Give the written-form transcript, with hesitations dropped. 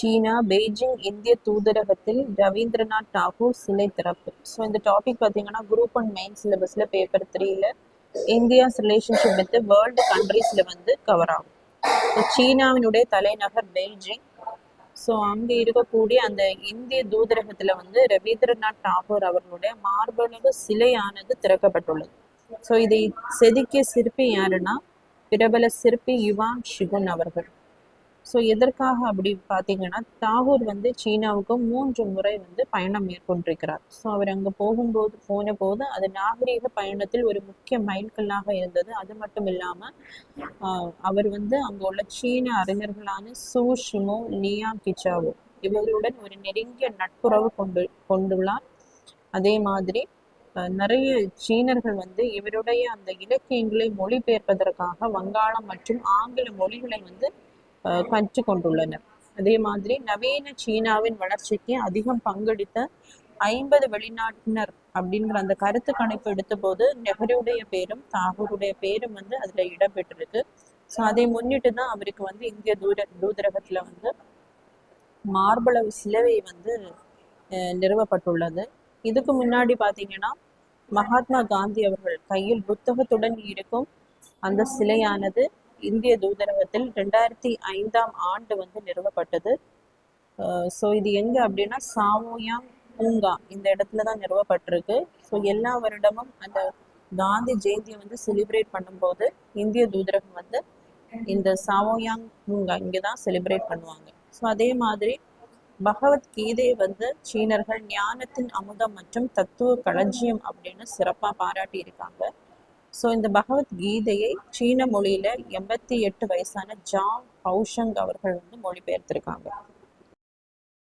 சீனா Beijing இந்திய தூதரகத்தில் ரவீந்திரநாத் தாகூர் சிலை திறப்பு. ஸோ இந்த டாபிக் பார்த்தீங்கன்னா குரூப் அண்ட் மெயின் சிலபஸில் பேப்பர் 3ல இந்தியாஸ் ரிலேஷன்ஷிப் வித் வேர்ல்டு கண்ட்ரீஸில் வந்து கவர் ஆகும். சீனாவினுடைய தலைநகர் பெய்ஜிங். ஸோ அங்கே இருக்கக்கூடிய அந்த இந்திய தூதரகத்தில் வந்து ரவீந்திரநாத் தாகூர் அவர்களுடைய மார்பளவு சிலையானது திறக்கப்பட்டுள்ளது. ஸோ இதை செதுக்கிய சிற்பி யாருன்னா பிரபல சிற்பி யுவான் ஷிகுன் அவர்கள். ஸோ எதற்காக அப்படி பார்த்தீங்கன்னா தாகூர் வந்து சீனாவுக்கு 3 முறை வந்து பயணம் மேற்கொண்டிருக்கிறார். ஸோ அவர் அங்கே போன போது அது நாகரீக பயணத்தில் ஒரு முக்கிய மைல்கல்லாக இருந்தது. அது மட்டும் இல்லாமல் அவர் வந்து அங்கே உள்ள சீன அறிஞர்களான சூ ஷிமோ, லியா கிச்சாவோ இவர்களுடன் ஒரு நெருங்கிய நட்புறவு கொண்டுள்ளார். அதே மாதிரி நிறைய சீனர்கள் வந்து இவருடைய அந்த இலக்கியங்களை மொழிபெயர்ப்பதற்காக வங்காளம் மற்றும் ஆங்கில மொழிகளை வந்து கற்றுக்கொண்டுள்ளனர். அதே மாதிரி நவீன சீனாவின் வளர்ச்சிக்கு அதிகம் பங்களித்த 50 வெளிநாட்டினர் அப்படிங்கிற அந்த கருத்து கணிப்பு எடுத்த போது நெஹ்ருடைய பேரும் தாகூருடைய பேரும் வந்து அதுல இடம்பெற்றிருக்கு. ஸோ அதை முன்னிட்டு தான் அவருக்கு வந்து இந்திய தூதரகத்துல வந்து மார்பளவு சிலுவை வந்து நிறுவப்பட்டுள்ளது. இதுக்கு முன்னாடி பார்த்தீங்கன்னா மகாத்மா காந்தி அவர்கள் கையில் புத்தகத்துடன் இருக்கும் அந்த சிலையானது இந்திய தூதரகத்தில் 2005ஆம் ஆண்டு வந்து நிறுவப்பட்டது. ஸோ இது எங்க அப்படின்னா சாவோயாங் பூங்கா இந்த இடத்துல தான் நிறுவப்பட்டிருக்கு. ஸோ எல்லா வருடமும் அந்த காந்தி ஜெயந்தியை வந்து செலிப்ரேட் பண்ணும்போது இந்திய தூதரகம் வந்து இந்த சாவோயாங் பூங்கா இங்கே தான் செலிப்ரேட் பண்ணுவாங்க. ஸோ அதே மாதிரி பகவத்கீதையை வந்து சீனர்கள் ஞானத்தின் அமுதம் மற்றும் தத்துவ களஞ்சியம் அப்படின்னு சிறப்பாக பாராட்டி இருக்காங்க. ஸோ இந்த பகவத்கீதையை சீன மொழியில 88 வயசான ஜாங் ஹவுஷங் அவர்கள் வந்து மொழிபெயர்த்திருக்காங்க.